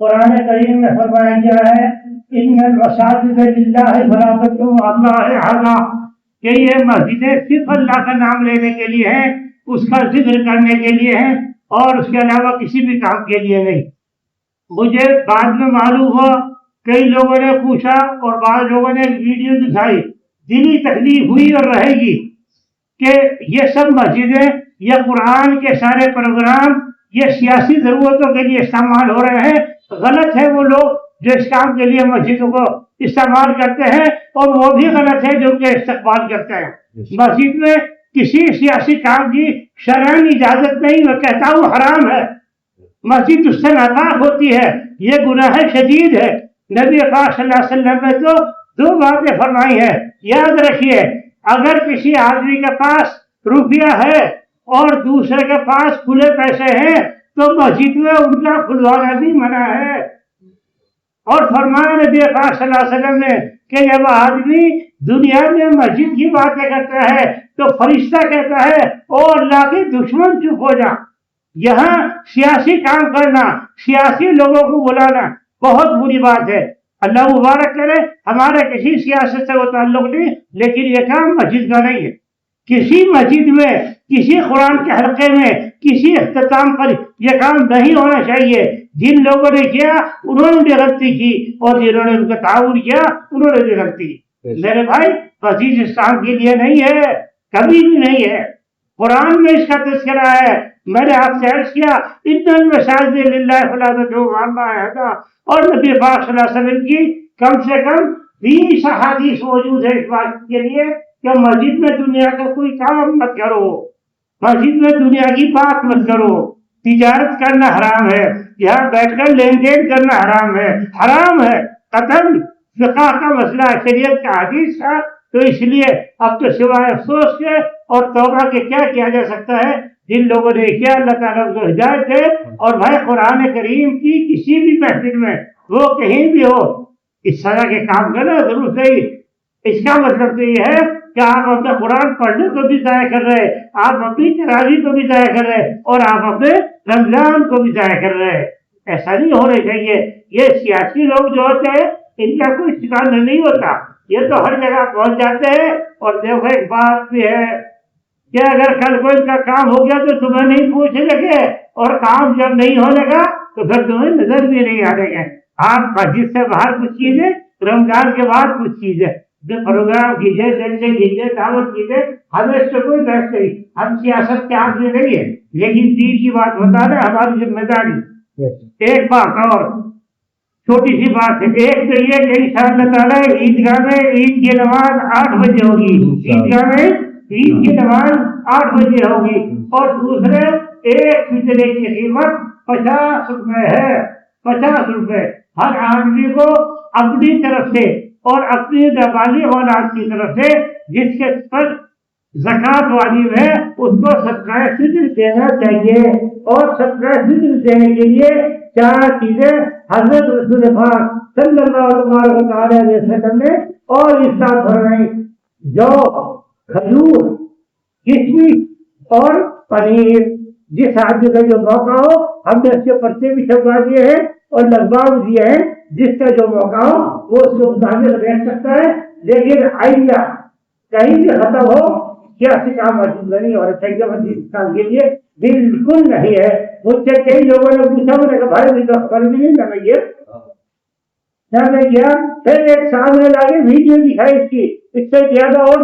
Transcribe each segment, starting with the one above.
قرآن کریم میں فرمایا گیا ہے ان المساجد للہ فلا تدعوا مع اللہ احدا، کہ یہ مسجدیں صرف اللہ کا نام لینے کے لیے ہیں، اس کا ذکر کرنے کے لیے ہیں، اور اس کے علاوہ کسی بھی کام کے لیے نہیں۔ مجھے بعد میں معلوم ہوا، کئی لوگوں نے پوچھا اور بعض لوگوں نے ویڈیو دکھائی، دلی تکلیف ہوئی اور رہے گی کہ یہ سب مسجدیں یا قرآن کے سارے پروگرام یہ سیاسی ضرورتوں کے لیے استعمال ہو رہے ہیں۔ غلط ہے وہ لوگ جو اس کام کے لیے مسجدوں کو استعمال کرتے ہیں، اور وہ بھی غلط ہے جو ان کے استقبال کرتے ہیں۔ مسجد میں کسی سیاسی کام کی شرعی اجازت نہیں، میں کہتا ہوں حرام ہے۔ مسجد اس سے ناپاک ہوتی ہے، یہ گناہ شدید ہے۔ نبی پاک صلی اللہ علیہ وسلم نے تو دو باتیں فرمائی ہیں، یاد رکھیے، اگر کسی آدمی کے پاس روپیہ ہے اور دوسرے کے پاس کھلے پیسے ہیں تو مسجد میں ان کا کھلوانا بھی منع ہے۔ اور فرمایا نبی پاک صلی اللہ علیہ وسلم نے کہ جب آدمی دنیا میں مسجد کی باتیں کرتا ہے تو فرشتہ کہتا ہے اور اللہ کے دشمن چپ ہو جا۔ یہاں سیاسی کام کرنا، سیاسی لوگوں کو بلانا بہت بری بات ہے۔ اللہ مبارک کرے، ہمارا کسی سیاست سے وہ تعلق نہیں، لیکن یہ کام مسجد کا نہیں ہے۔ کسی مسجد میں، کسی قرآن کے حلقے میں، کسی اختتام پر یہ کام نہیں ہونا چاہیے۔ جن لوگوں نے کیا انہوں نے بھی غلطی کی، اور جنہوں نے ان کا تعاون کیا انہوں نے بھی غلطی کی۔ میرے بھائی، مسجد اس کام کے لیے نہیں ہے، کبھی بھی نہیں ہے۔ قرآن میں اس کا تذکرہ ہے۔ میں نے آپ سے عرض کیا ان المساجد للہ فلا تدعوا مع اللہ احدا، اور نبی پاک صلی اللہ علیہ وسلم کی کم سے کم 20 احادیث موجود ہے اس بات کے لیے کہ مسجد میں دنیا کا کوئی کام مت کرو، مسجد میں دنیا کی بات مت کرو، تجارت کرنا حرام ہے، یہاں بیٹھ کر لین دین کرنا حرام ہے، حرام ہے قطعاً۔ فقہ کا مسئلہ شریعت کا حدیث تھا، تو اس لیے اب تو سوائے افسوس کے اور توبہ کے کیا کیا جا سکتا ہے؟ جن لوگوں نے کیا اللہ تعالیٰ کو ہدایت دے۔ اور بھائی قرآن کریم کی کسی بھی محفل میں وہ کہیں بھی ہو اس طرح کے کام کرنا ضرور صحیح۔ اس کا مطلب تو یہ ہے کہ آپ اپنے قرآن پڑھنے کو بھی ضائع کر رہے، آپ اپنی تراویح کو بھی ضائع کر رہے، اور آپ اپنے رمضان کو بھی ضائع کر رہے۔ ایسا نہیں ہونا چاہیے۔ یہ سیاسی لوگ جو ہوتے ہیں ان کا کوئی ٹھکانا نہیں ہوتا، یہ تو ہر جگہ پہنچ جاتے ہیں۔ اور دیکھو ایک بات بھی ہے کہ اگر کل کوئی کا کام ہو گیا تو تمہیں نہیں پوچھنے لگے، اور کام جب نہیں ہونے گا تو پھر تمہیں نظر بھی نہیں آنے گے۔ آپ مسجد سے باہر کچھ چیزیں، رمضان کے بعد کچھ چیزیں پروگرام کیجیے، جلسے کیجیے، دعوت کیجیے، ہمیں اس سے کوئی بحث نہیں، ہم سیاست کے آدمی نہیں ہے، لیکن دین کی بات بتا رہے ہماری ذمہ داری۔ ایک بات اور چھوٹی سی بات ہے، ایک تو یہ کہ انشاءاللہ تعالیٰ عیدگاہ میں عید کی نماز 8 بجے ہوگی، عیدگاہ میں عید کی نماز 8 بجے ہوگی، اور دوسرے ایک فطرے کی قیمت 50 روپے ہے، 50 روپے۔ ہر آدمی کو اپنی طرف سے اور اپنی بالغ اولاد کی طرف سے جس کے پر زکوٰۃ واجب ہے اس کو صدقہ فطر دینا چاہیے۔ اور صدقہ فطر دینے کے لیے 4 چیزیں حضرت رسول پاک صلی اللہ علیہ وسلم نے اور ارشاد فرمائی: جو، کھجور، کشمش اور پنیر۔ جس آدمی کا جو موقع ہو، ہم نے اس کے پرچے بھی چھپوا دیے ہیں اور لگوا بھی دیے ہیں، جس کا جو موقع ہو وہ اس کے مطابق بیچ سکتا ہے۔ لیکن آئندہ کہیں بھی ختم ہو کیسی کام مسجد نہیں اور چاہیے مسجد کام کے لیے بالکل نہیں ہے۔ مجھ سے کئی لوگوں نے پوچھا، میں نے کہا بھائی مجھے تو کل بھی نہیں لگائیے، کیا میں گیا پھر ایک سامنے لاگے ویڈیو دکھائی اس کی، اس سے زیادہ اور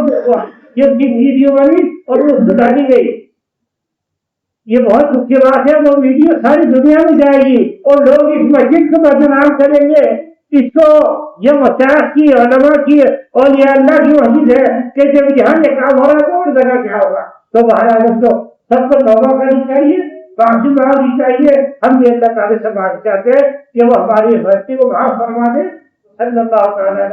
یہ ویڈیو بنی اور وہ بتا دی گئی۔ یہ بہت دکھ کی بات ہے، وہ ویڈیو ساری دنیا میں جائے گی اور لوگ اس مسجد کو بدنام کریں گے، اس کو یہ مساج کی، علماء کی اور یہ اللہ کی مسجد ہے کہ جب یہاں یہ کام ہو رہا ہے تو اور جگہ کیا ہوگا۔ تو بہرحال تو سب کو توبہ کرنی چاہیے، معافی مانگنی چاہیے۔ ہم بھی اللہ تعالیٰ سے معافی چاہتے ہیں کہ وہ ہماری غلطی کو معاف فرما دے۔ اللہ تعالیٰ